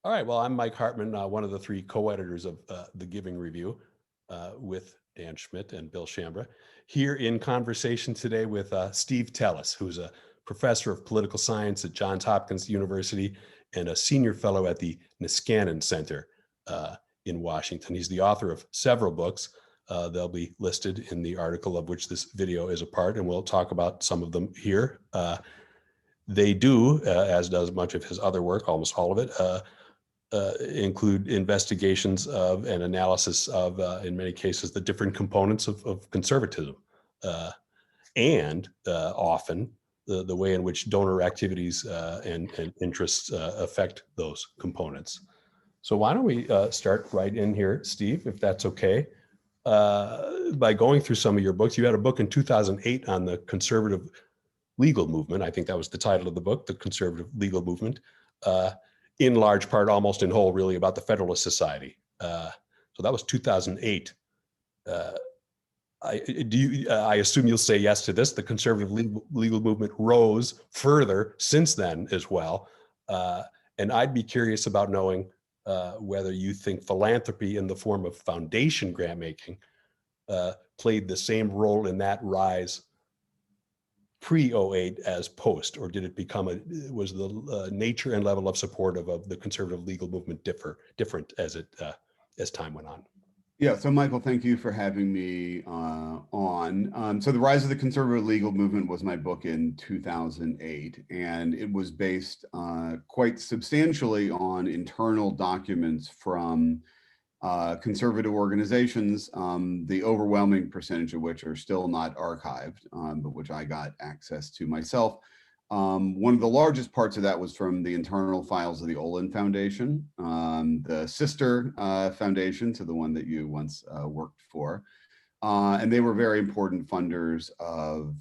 All right, well, I'm Mike Hartmann, one of the three co-editors of The Giving Review with Dan Schmidt and Bill Shambra, here in conversation today with Steve Teles, who's a professor of political science at Johns Hopkins University and a senior fellow at the Niskanen Center in Washington. He's the author of several books. They'll be listed in the article of which this video is a part, and we'll talk about some of them here. They do, as does much of his other work, almost all of it, include investigations of and analysis of, in many cases, the different components of conservatism, and often the way in which donor activities and interests affect those components. So why don't we start right in here, Steve, if that's okay, by going through some of your books. You had a book in 2008 on the conservative legal movement. I think that was the title of the book, The Conservative Legal Movement. In large part, almost in whole, really, about the Federalist Society. So that was 2008. I assume you'll say yes to this. The conservative legal movement rose further since then as well. And I'd be curious about knowing whether you think philanthropy in the form of foundation grant making played the same role in that rise pre-08 as post, or did it become was the nature and level of support of the conservative legal movement different as time went on? Yeah, so Michael, thank you for having me on. So The Rise of the Conservative Legal Movement was my book in 2008, and it was based quite substantially on internal documents from conservative organizations, the overwhelming percentage of which are still not archived, but which I got access to myself. One of the largest parts of that was from the internal files of the Olin Foundation, the sister foundation to the one that you once worked for. And they were very important funders of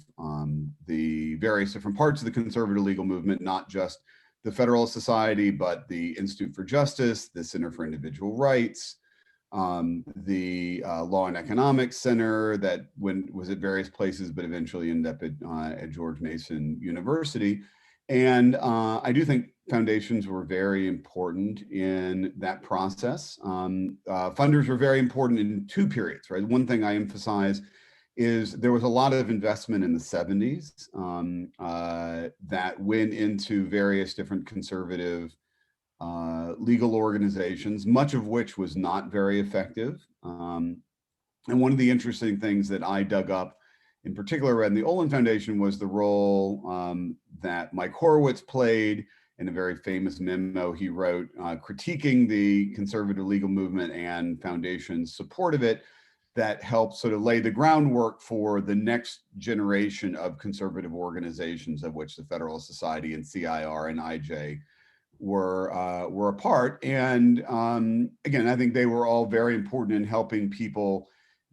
the various different parts of the conservative legal movement, not just the Federalist Society, but the Institute for Justice, the Center for Individual Rights, the Law and Economics Center that was at various places, but eventually ended up at George Mason University. And I do think foundations were very important in that process. Funders were very important in two periods, right? One thing I emphasize is there was a lot of investment in the 70s that went into various different conservative legal organizations, much of which was not very effective. And one of the interesting things that I dug up, in particular in the Olin Foundation, was the role that Mike Horowitz played in a very famous memo he wrote critiquing the conservative legal movement and foundation's support of it, that helped sort of lay the groundwork for the next generation of conservative organizations, of which the Federalist Society and CIR and IJ were a part. And again, I think they were all very important in helping people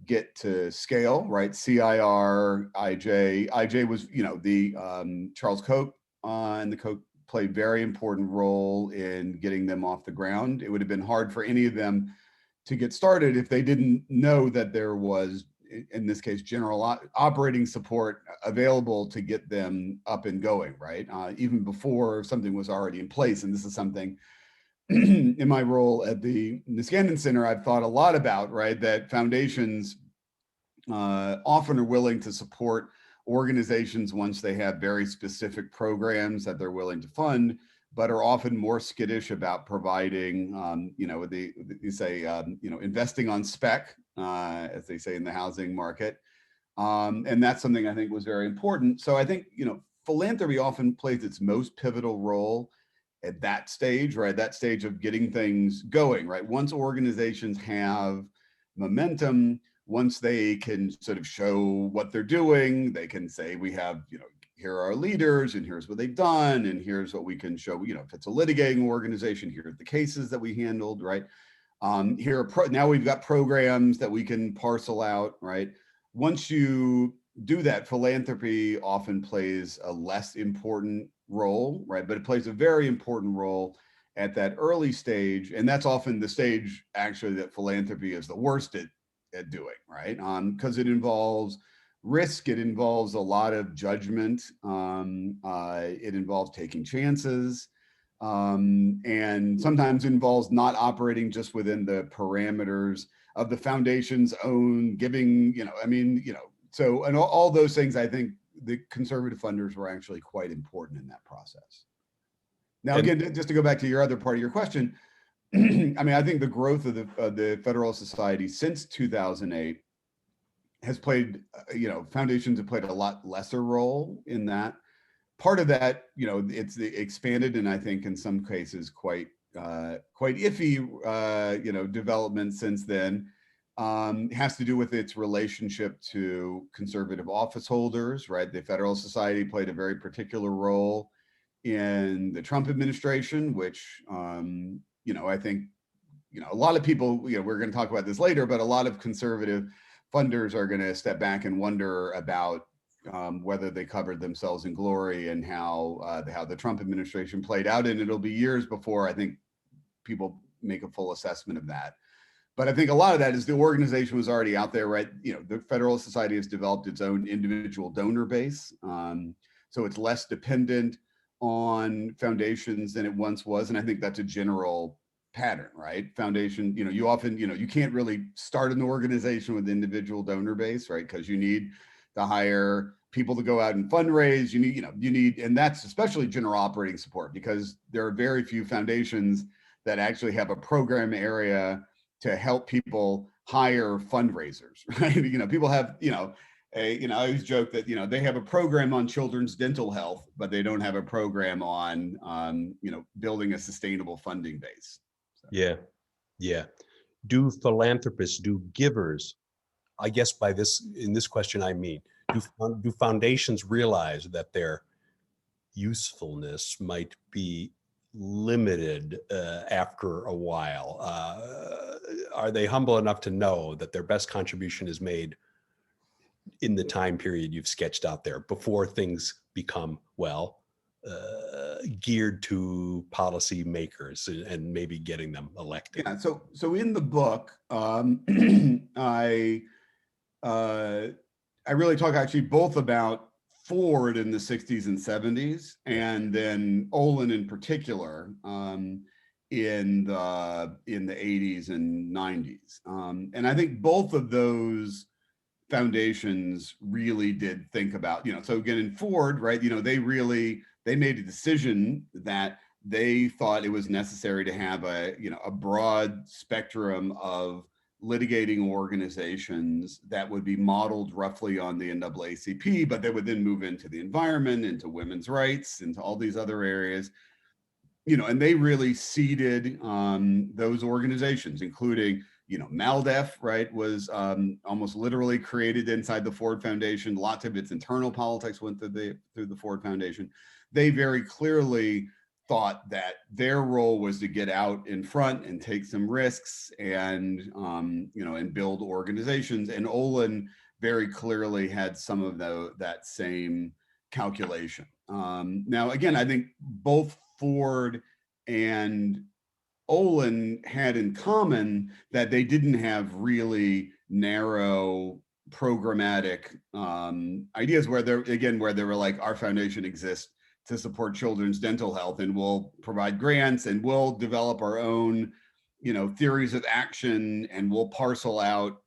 get to scale, right? CIR, IJ was, the Charles Koch and the Koch played very important role in getting them off the ground. It would have been hard for any of them to get started if they didn't know that there was, in this case, general operating support available to get them up and going, right? Even before something was already in place. And this is something in my role at the Niskanen Center I've thought a lot about, right? That foundations often are willing to support organizations once they have very specific programs that they're willing to fund, but are often more skittish about providing, investing on spec, as they say in the housing market. And that's something I think was very important. So I think, philanthropy often plays its most pivotal role at that stage, right? That stage of getting things going, right? Once organizations have momentum, once they can sort of show what they're doing, they can say, we have, here are our leaders, and here's what they've done, and here's what we can show. If it's a litigating organization, here are the cases that we handled, right? Now we've got programs that we can parcel out, right? Once you do that, philanthropy often plays a less important role, right? But it plays a very important role at that early stage, and that's often the stage actually that philanthropy is the worst at doing, right? Because it involves risk, it involves a lot of judgment, it involves taking chances, and sometimes involves not operating just within the parameters of the foundation's own giving, so, and all those things, I think the conservative funders were actually quite important in that process. Now, And again, just to go back to your other part of your question, I mean, I think the growth of the Federalist Society since 2008 has played, foundations have played a lot lesser role in that. Part of that, it's the expanded and I think in some cases quite iffy, development since then. Has to do with its relationship to conservative office holders, right? The Federalist Society played a very particular role in the Trump administration, which, I think, a lot of people, we're going to talk about this later, but a lot of conservative funders are going to step back and wonder about whether they covered themselves in glory and how the Trump administration played out. And it'll be years before I think people make a full assessment of that. But I think a lot of that is the organization was already out there, right? The Federalist Society has developed its own individual donor base. So it's less dependent on foundations than it once was. And I think that's a general pattern, right? Foundation, you often, you can't really start an organization with individual donor base, right? Because you need to hire people to go out and fundraise. You need, and that's especially general operating support, because there are very few foundations that actually have a program area to help people hire fundraisers, right? People have, I always joke that, they have a program on children's dental health, but they don't have a program on, building a sustainable funding base. So. yeah, yeah. Do philanthropists, do givers, I guess in this question, I mean, do foundations realize that their usefulness might be limited after a while? Are they humble enough to know that their best contribution is made in the time period you've sketched out there before things become, geared to policy makers and maybe getting them elected? Yeah. So in the book, I really talk actually both about Ford in the 60s and 70s, and then Olin in particular in the 80s and 90s. And I think both of those foundations really did think about, so again, in Ford, right, they made a decision that they thought it was necessary to have a broad spectrum of litigating organizations that would be modeled roughly on the NAACP, but they would then move into the environment, into women's rights, into all these other areas, and they really seeded those organizations, including, MALDEF, right, was almost literally created inside the Ford Foundation. Lots of its internal politics went through the Ford Foundation. They very clearly thought that their role was to get out in front and take some risks and, and build organizations. And Olin very clearly had some of that same calculation. Now, again, I think both Ford and Olin had in common that they didn't have really narrow programmatic ideas where they were like, our foundation exists to support children's dental health, and we'll provide grants, and we'll develop our own, theories of action, and we'll parcel out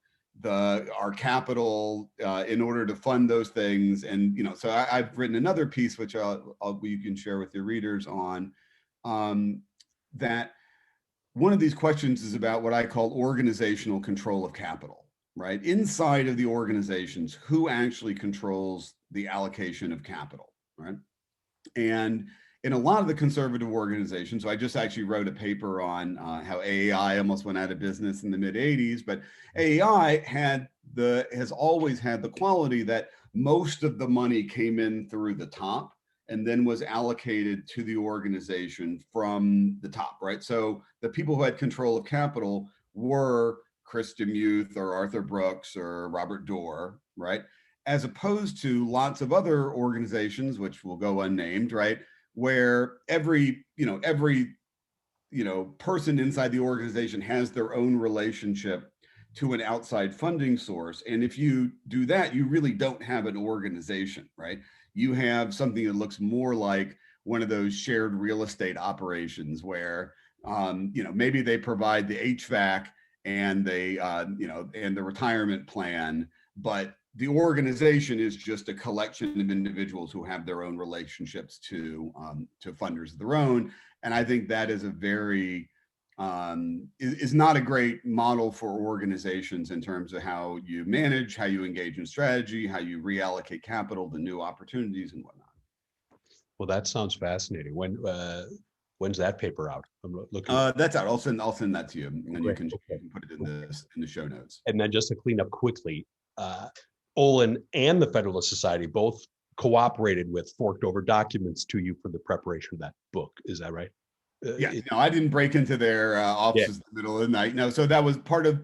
our capital in order to fund those things. And so I've written another piece which you can share with your readers on that. One of these questions is about what I call organizational control of capital, right? Inside of the organizations, who actually controls the allocation of capital, right? And in a lot of the conservative organizations, so I just actually wrote a paper on how AAI almost went out of business in the mid 80s, but AAI has always had the quality that most of the money came in through the top and then was allocated to the organization from the top, right? So the people who had control of capital were Chris DeMuth or Arthur Brooks or Robert Doar, right? As opposed to lots of other organizations, which will go unnamed, right? Where every person inside the organization has their own relationship to an outside funding source. And if you do that, you really don't have an organization, right? You have something that looks more like one of those shared real estate operations where, maybe they provide the HVAC and they, and the retirement plan, but the organization is just a collection of individuals who have their own relationships to funders of their own. And I think that is a very, is not a great model for organizations in terms of how you manage, how you engage in strategy, how you reallocate capital to new opportunities and whatnot. Well, that sounds fascinating. When's that paper out? I'm looking. That's out. I'll send that to you, and Great. you can Okay. put it in the show notes. And then just to clean up quickly, Olin and the Federalist Society both cooperated with forked over documents to you for the preparation of that book. Is that right? Yeah, no, I didn't break into their offices in the middle of the night. No, so that was part of,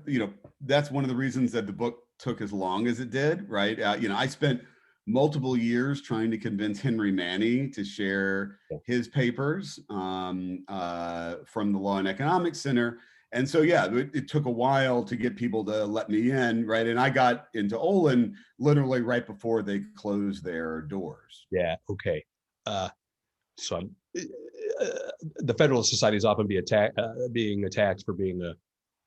that's one of the reasons that the book took as long as it did, right? I spent multiple years trying to convince Henry Manny to share his papers from the Law and Economics Center. And so, yeah, it took a while to get people to let me in, right? And I got into Olin literally right before they closed their doors. Yeah, okay. So the Federalist Society is often being attacked for being a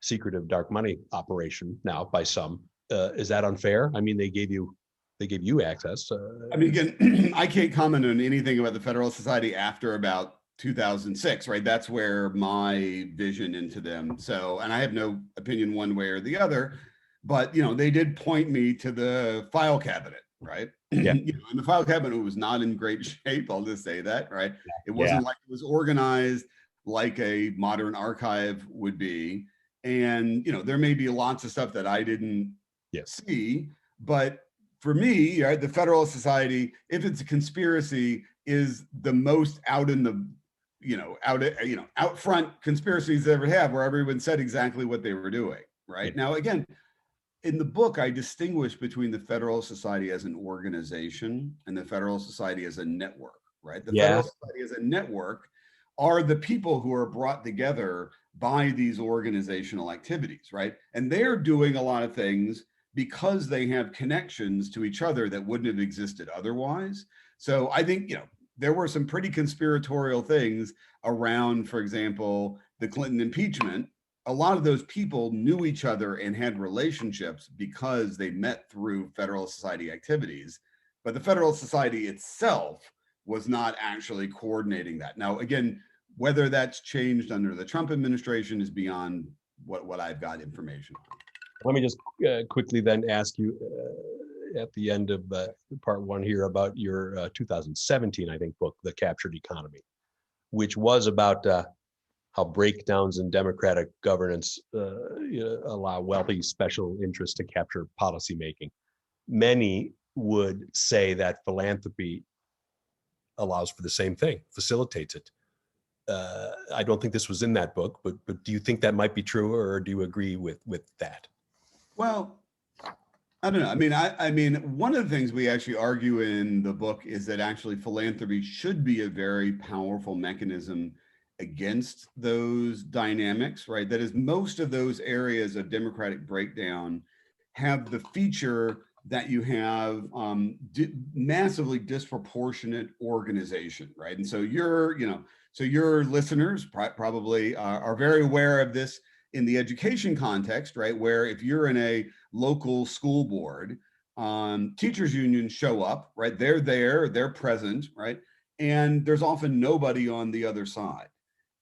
secretive dark money operation now by some. Is that unfair? I mean, they gave you access. I mean, again, I can't comment on anything about the Federalist Society after about 2006, right? That's where my vision into them. So, and I have no opinion one way or the other, but they did point me to the file cabinet, right? Yeah. And the file cabinet was not in great shape. I'll just say that, right? It wasn't like it was organized like a modern archive would be. And, there may be lots of stuff that I didn't see, but for me, right, the Federalist Society, if it's a conspiracy, is the most out in the, out front conspiracies they ever have, where everyone said exactly what they were doing, right? Now, again, in the book, I distinguish between the Federalist Society as an organization and the Federalist Society as a network, right? The Federalist Society as a network are the people who are brought together by these organizational activities, right? And they're doing a lot of things because they have connections to each other that wouldn't have existed otherwise. So I think, there were some pretty conspiratorial things around, for example, the Clinton impeachment. A lot of those people knew each other and had relationships because they met through Federalist Society activities, but the Federalist Society itself was not actually coordinating that. Now, again, whether that's changed under the Trump administration is beyond what I've got information on. Let me just quickly then ask you at the end of part one here about your 2017, I think, book, The Captured Economy, which was about how breakdowns in democratic governance allow wealthy special interests to capture policymaking. Many would say that philanthropy allows for the same thing, facilitates it. I don't think this was in that book, but do you think that might be true, or do you agree with that? Well, I don't know. I mean, one of the things we actually argue in the book is that actually philanthropy should be a very powerful mechanism against those dynamics, right? That is, most of those areas of democratic breakdown have the feature that you have massively disproportionate organization, right? And so your listeners probably are very aware of this in the education context, right? Where if you're in a local school board, teachers unions show up, right? They're there, they're present, right? And there's often nobody on the other side.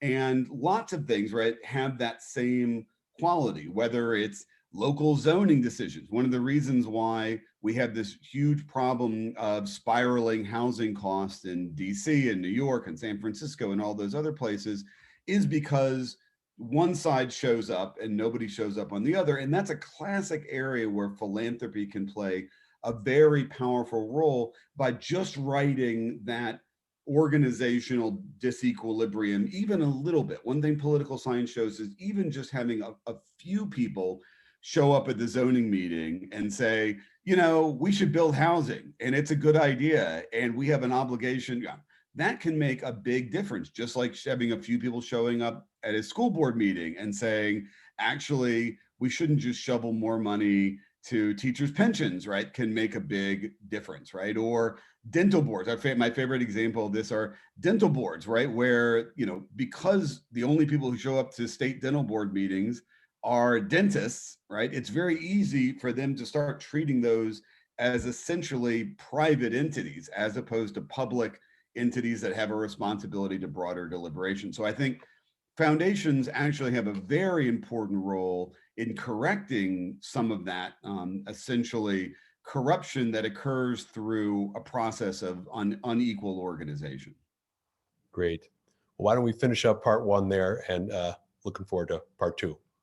And lots of things, right, have that same quality, whether it's local zoning decisions. One of the reasons why we have this huge problem of spiraling housing costs in DC and New York and San Francisco and all those other places is because one side shows up and nobody shows up on the other. And that's a classic area where philanthropy can play a very powerful role by just writing that organizational disequilibrium even a little bit. One thing political science shows is even just having a few people show up at the zoning meeting and say, we should build housing and it's a good idea and we have an obligation. Yeah, that can make a big difference, just like having a few people showing up at a school board meeting and saying, actually, we shouldn't just shovel more money to teachers' pensions, right, can make a big difference, right? Or dental boards. My favorite example of this are dental boards, right? Where, because the only people who show up to state dental board meetings are dentists, right? It's very easy for them to start treating those as essentially private entities as opposed to public entities that have a responsibility to broader deliberation. So I think foundations actually have a very important role in correcting some of that essentially corruption that occurs through a process of unequal organization. Great. Well, why don't we finish up part one there, and looking forward to part two.